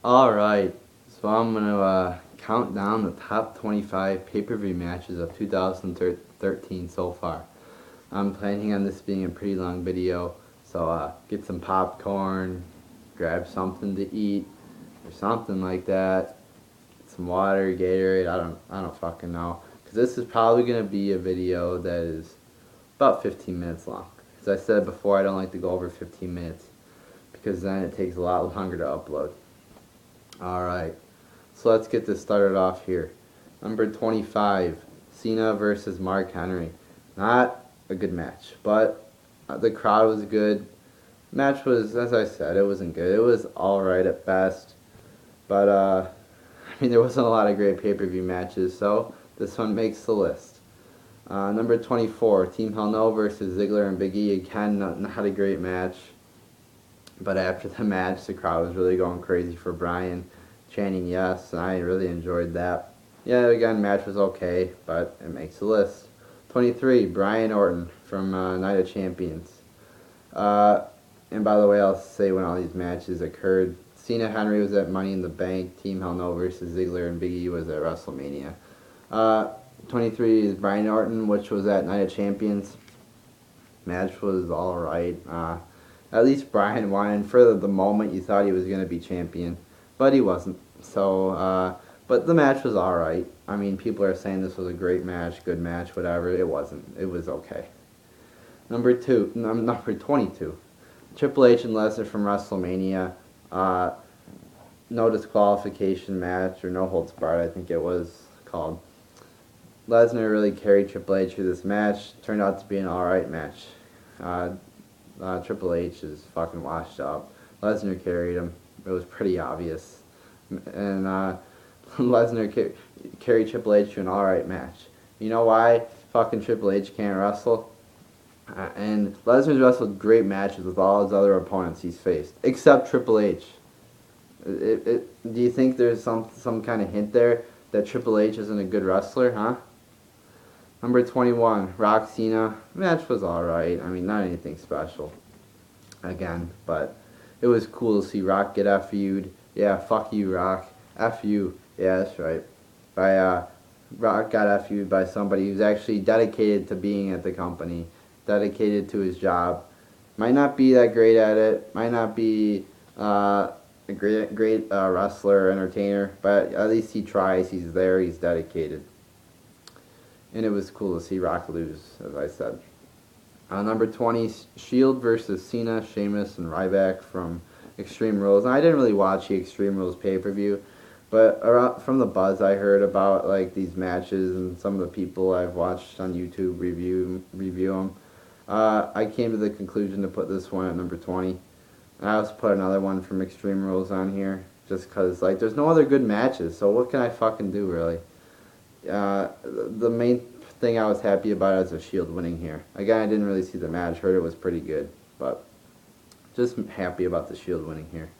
Alright, so I'm going to count down the top 25 pay-per-view matches of 2013 so far. I'm planning on this being a pretty long video, so get some popcorn, grab something to eat, or something like that. Get some water, Gatorade, I don't fucking know. Because this is probably going to be a video that is about 15 minutes long. As I said before, I don't like to go over 15 minutes, because then it takes a lot longer to upload. Alright, so let's get this started off here. Number 25, Cena versus Mark Henry. Not a good match, but the crowd was good. Match was, as I said, it wasn't good. It was alright at best. But, there wasn't a lot of great pay-per-view matches, so this one makes the list. Number 24, Team Hell No versus Ziggler and Big E. Again, not a great match. But after the match, the crowd was really going crazy for Bryan, chanting yes, and I really enjoyed that. Yeah, again, match was okay, but it makes the list. 23, Bryan Orton from Night of Champions. And by the way, I'll say when all these matches occurred. Cena Henry was at Money in the Bank. Team Hell No versus Ziggler and Big E was at WrestleMania. 23 is Bryan Orton, which was at Night of Champions. Match was alright. At least Bryan won, and for the moment you thought he was going to be champion, but he wasn't. So, but the match was alright. People are saying this was a great match, good match, whatever. It wasn't. It was okay. Number 22, Triple H and Lesnar from WrestleMania. No disqualification match, or no holds barred, I think it was called. Lesnar really carried Triple H through this match. Turned out to be an alright match. Triple H is fucking washed up. Lesnar carried him. It was pretty obvious. And Lesnar carried Triple H to an alright match. You know why fucking Triple H can't wrestle? And Lesnar's wrestled great matches with all his other opponents he's faced, except Triple H. Do you think there's some kind of hint there that Triple H isn't a good wrestler, huh? Number 21, Rock Cena. Match was alright. Not anything special. Again, but it was cool to see Rock get FU'd. Yeah, fuck you, Rock. F you. Yeah, that's right. Rock got FU'd by somebody who's actually dedicated to being at the company, dedicated to his job. Might not be that great at it. Might not be a great wrestler, entertainer, but at least he tries. He's there. He's dedicated. And it was cool to see Rock lose, as I said. Number 20, Shield versus Cena, Sheamus, and Ryback from Extreme Rules. And I didn't really watch the Extreme Rules pay-per-view, but from the buzz I heard about these matches and some of the people I've watched on YouTube review them, I came to the conclusion to put this one at number 20. And I also put another one from Extreme Rules on here, just because there's no other good matches, so what can I fucking do, really? The main thing I was happy about is the Shield winning here. Again, I didn't really see the match, heard it was pretty good, but just happy about the Shield winning here.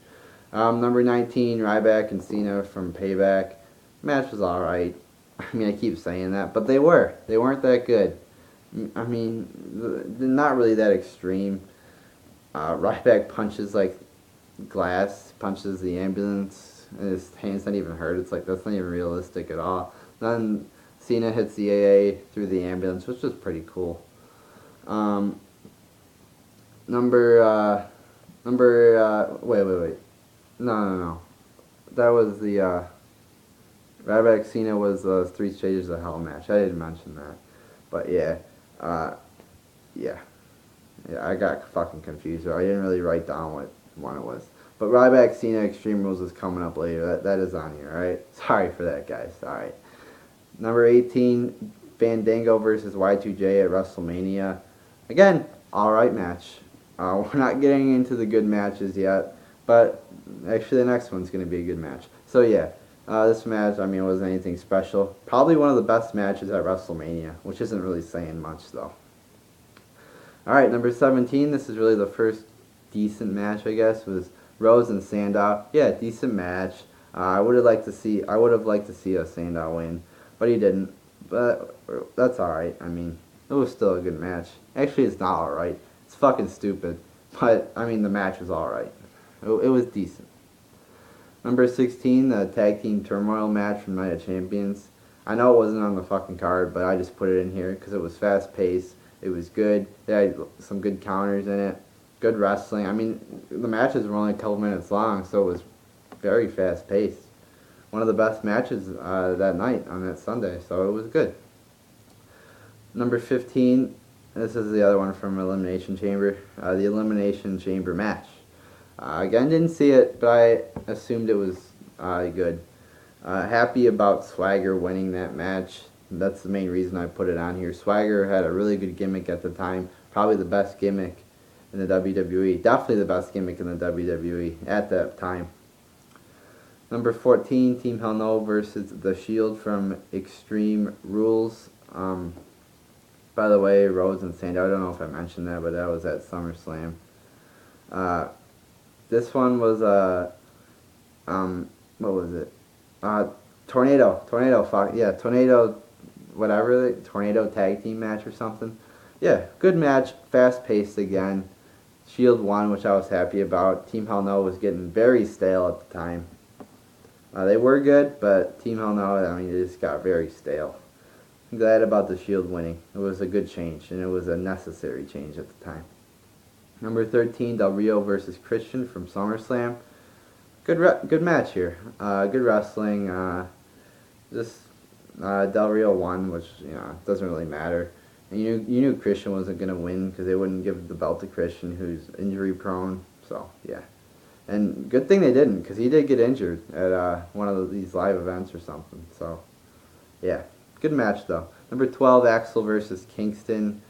Number 19, Ryback and Cena from Payback. Match was alright. I keep saying that, but they weren't that good. Not really that extreme. Ryback punches glass, punches the ambulance, and his hand's not even hurt. It's that's not even realistic at all. Then Cena hits the AA through the ambulance, which was pretty cool. Wait. No. That was the, Ryback Cena was the 3 Stages of Hell match. I didn't mention that. But yeah, I got fucking confused. I didn't really write down what one it was. But Ryback Cena Extreme Rules is coming up later. That is on here, alright? Sorry for that, guys. Alright. Number 18, Fandango versus Y2J at WrestleMania. Again, alright match. We're not getting into the good matches yet, but actually the next one's going to be a good match. So yeah, this match, wasn't anything special. Probably one of the best matches at WrestleMania, which isn't really saying much though. Alright, number 17, this is really the first decent match, I guess, was Rose and Sandow. Yeah, decent match. I would have liked to see a Sandow win, but he didn't. But that's alright. It was still a good match. Actually, it's not alright. It's fucking stupid. But, the match was alright. It was decent. Number 16, the Tag Team Turmoil match from Night of Champions. I know it wasn't on the fucking card, but I just put it in here because it was fast-paced. It was good. They had some good counters in it. Good wrestling. I mean, the matches were only a couple minutes long, so it was very fast-paced. One of the best matches that night on that Sunday, so it was good. Number 15, this is the other one from Elimination Chamber, the Elimination Chamber match. Again, didn't see it, but I assumed it was good. Happy about Swagger winning that match. That's the main reason I put it on here. Swagger had a really good gimmick at the time. Probably the best gimmick in the WWE. Definitely the best gimmick in the WWE at that time. Number 14, Team Hell No versus The Shield from Extreme Rules. By the way, Rose and Sandy, I don't know if I mentioned that, but that was at SummerSlam. This one was what was it? Tornado, Tornado tag team match or something. Yeah, good match, fast paced again. Shield won, which I was happy about. Team Hell No was getting very stale at the time. They were good, but Team Hell No, I mean, they just got very stale. I'm glad about the Shield winning. It was a good change, and it was a necessary change at the time. Number 13, Del Rio versus Christian from SummerSlam. Good match here. Good wrestling. Del Rio won, which doesn't really matter. And you knew Christian wasn't gonna win because they wouldn't give the belt to Christian, who's injury prone. So yeah, and good thing they didn't, because he did get injured at one of these live events or something. So yeah, good match though. Number 12, Axel versus Kingston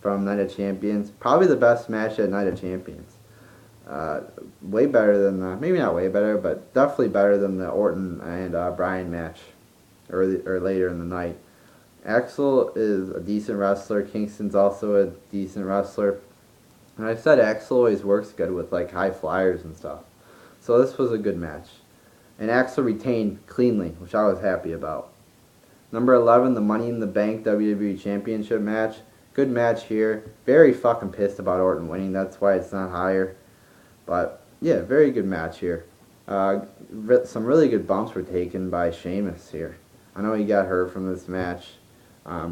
from Night of Champions. Probably the best match at Night of Champions. Way better than the, maybe not way better, but definitely better than the Orton and Bryan match or later in the night. Axel is a decent wrestler. Kingston's also a decent wrestler. And I said Axel always works good with like high flyers and stuff. So this was a good match. And Axel retained cleanly, which I was happy about. Number 11, the Money in the Bank WWE Championship match. Good match here. Very fucking pissed about Orton winning. That's why it's not higher. But yeah, very good match here. Some really good bumps were taken by Sheamus here. I know he got hurt from this match. I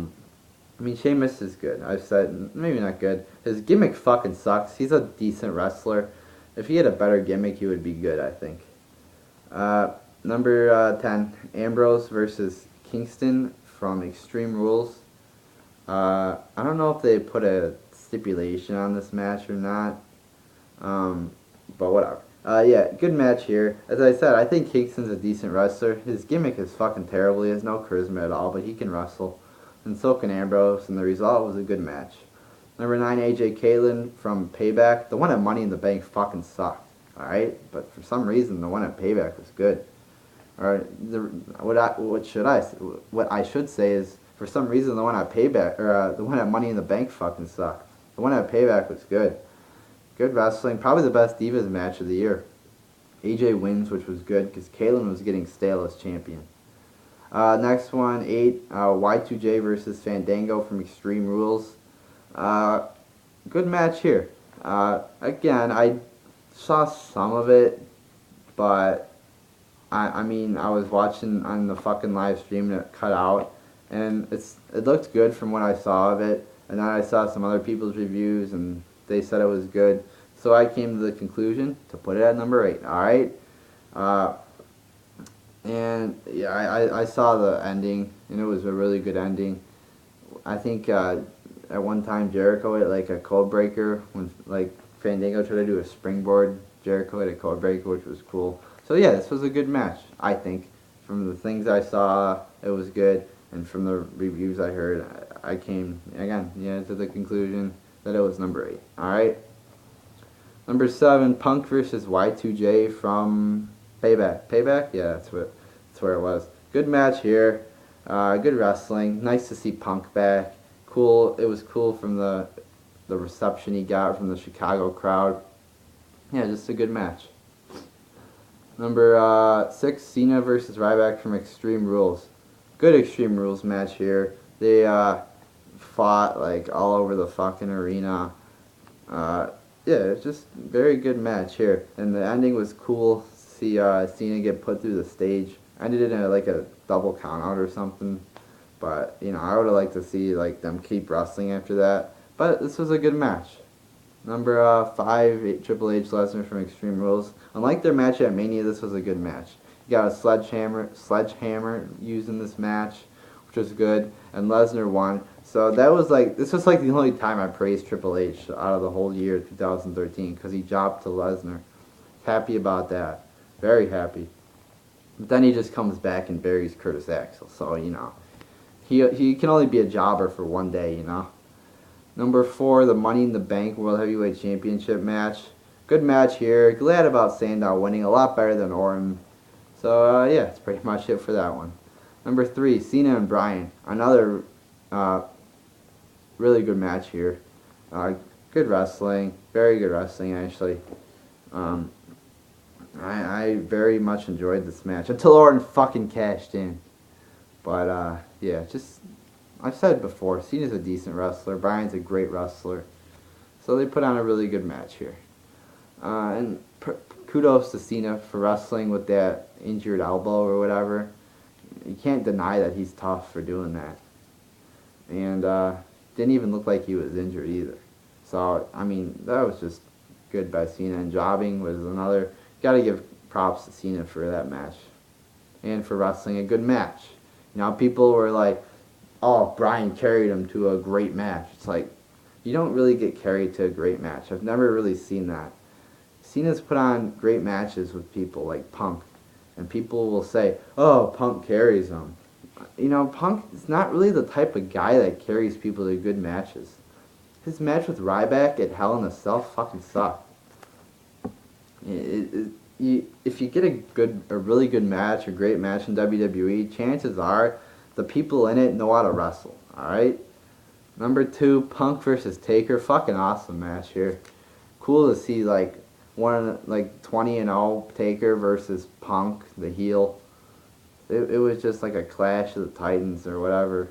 mean, Sheamus is good. I've said, maybe not good. His gimmick fucking sucks. He's a decent wrestler. If he had a better gimmick, he would be good, I think. Number 10, Ambrose versus Kingston from Extreme Rules. I don't know if they put a stipulation on this match or not. But whatever. Yeah, good match here. As I said, I think Kingston's a decent wrestler. His gimmick is fucking terrible. He has no charisma at all, but he can wrestle. And so can Ambrose, and the result was a good match. Number 9, AJ Kalen from Payback. The one at Money in the Bank fucking sucked. Alright? But for some reason, the one at Payback was good. Alright, what I should say is, for some reason, the one at Payback, or the one at Money in the Bank fucking sucked. The one at Payback was good. Good wrestling. Probably the best Divas match of the year. AJ wins, which was good, because Kalen was getting stale as champion. Next one, 8, Y2J versus Fandango from Extreme Rules. Good match here. Again, I saw some of it, but I mean, I was watching on the fucking live stream and it cut out, and it looked good from what I saw of it, and then I saw some other people's reviews and they said it was good, so I came to the conclusion to put it at number 8. All right. And yeah, I saw the ending, and it was a really good ending. I think at one time Jericho hit like a code breaker when like Fandango tried to do a springboard. Jericho hit a code breaker, which was cool. So yeah, this was a good match. I think from the things I saw, it was good, and from the reviews I heard, I came again to the conclusion that it was number 8. All right. Number 7, Punk versus Y2J from Payback. Payback? Yeah, that's where it was. Good match here. Good wrestling. Nice to see Punk back. Cool. It was cool from the reception he got from the Chicago crowd. Yeah, just a good match. Number 6, Cena versus Ryback from Extreme Rules. Good Extreme Rules match here. They fought like all over the fucking arena. Yeah, it's just very good match here, and the ending was cool. see Cena get put through the stage. Ended in like a double count out or something. But, you know, I would have liked to see like them keep wrestling after that. But this was a good match. Number 5, Triple H Lesnar from Extreme Rules. Unlike their match at Mania, this was a good match. You got a sledgehammer used in this match, which was good, and Lesnar won. So that was like, this was like the only time I praised Triple H out of the whole year 2013, because he dropped to Lesnar. Happy about that. Very happy. But then he just comes back and buries Curtis Axel. So, you know, he can only be a jobber for one day, you know. Number 4, the Money in the Bank World Heavyweight Championship match. Good match here. Glad about Sandow winning. A lot better than Orton. So, yeah, that's pretty much it for that one. Number 3, Cena and Bryan. Another really good match here. Good wrestling. Very good wrestling, actually. I very much enjoyed this match. Until Orton fucking cashed in. But, yeah, just... I've said before, Cena's a decent wrestler. Bryan's a great wrestler. So they put on a really good match here. And kudos to Cena for wrestling with that injured elbow or whatever. You can't deny that he's tough for doing that. And didn't even look like he was injured either. So, I mean, that was just good by Cena. And jobbing was another. Got to give props to Cena for that match. And for wrestling a good match. You know, people were like, oh, Bryan carried him to a great match. It's like, you don't really get carried to a great match. I've never really seen that. Cena's put on great matches with people like Punk. And people will say, oh, Punk carries him. You know, Punk is not really the type of guy that carries people to good matches. His match with Ryback at Hell in a Cell fucking sucked. If you get a really good match, a great match in WWE, chances are the people in it know how to wrestle, alright? Number 2, Punk versus Taker. Fucking awesome match here. Cool to see, like, 20-0 Taker versus Punk, the heel. It was just like a clash of the Titans or whatever.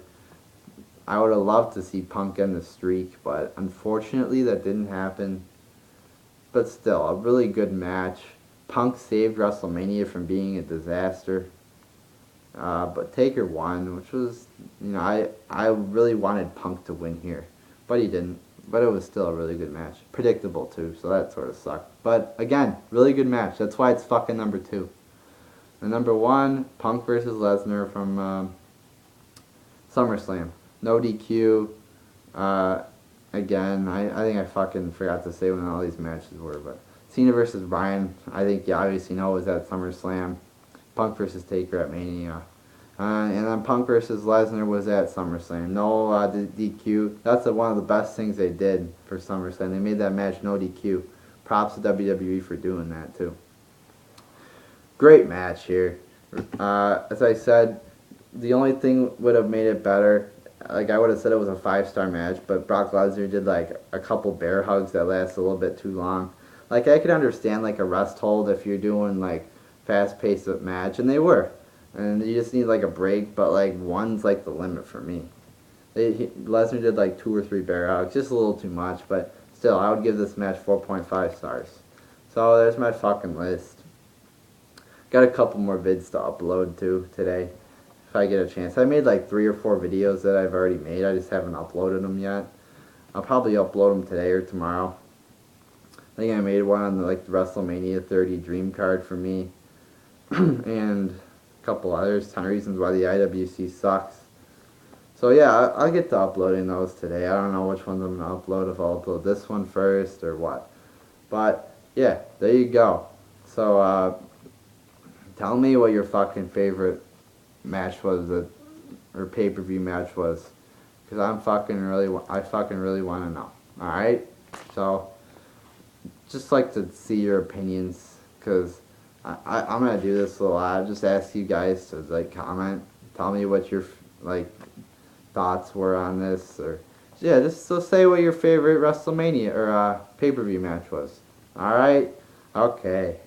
I would have loved to see Punk end the streak, but unfortunately that didn't happen. But still, a really good match. Punk saved WrestleMania from being a disaster. But Taker won, which was, you know, I really wanted Punk to win here. But he didn't. But it was still a really good match. Predictable, too, so that sort of sucked. But, again, really good match. That's why it's fucking number 2. And number 1, Punk versus Lesnar from SummerSlam. No DQ. Again, I think I fucking forgot to say when all these matches were. But Cena versus Bryan, I think you obviously know, was at SummerSlam. Punk versus Taker at Mania. And then Punk versus Lesnar was at SummerSlam. No DQ. That's one of the best things they did for SummerSlam. They made that match no DQ. Props to WWE for doing that, too. Great match here. As I said, the only thing would have made it better, like I would have said it was a 5-star match, but Brock Lesnar did like a couple bear hugs that lasted a little bit too long. Like I could understand like a rest hold if you're doing like fast-paced match, and they were. And you just need like a break, but like one's like the limit for me. Lesnar did like 2 or 3 bear hugs, just a little too much, but still, I would give this match 4.5 stars. So there's my fucking list. Got a couple more vids to upload too today, if I get a chance. I made like 3 or 4 videos that I've already made. I just haven't uploaded them yet. I'll probably upload them today or tomorrow. I think I made one on like the WrestleMania 30 Dream Card for me, and a couple others. 10 reasons why the IWC sucks. So yeah, I'll get to uploading those today. I don't know which ones I'm gonna upload. If I'll upload this one first or what. But yeah, there you go. So tell me what your fucking favorite match was, or pay-per-view match was, because I fucking really want to know. All right, so just like to see your opinions, because I'm gonna do this a lot. Just ask you guys to like comment, tell me what your like thoughts were on this, or yeah, just so say what your favorite WrestleMania or pay-per-view match was. All right, okay.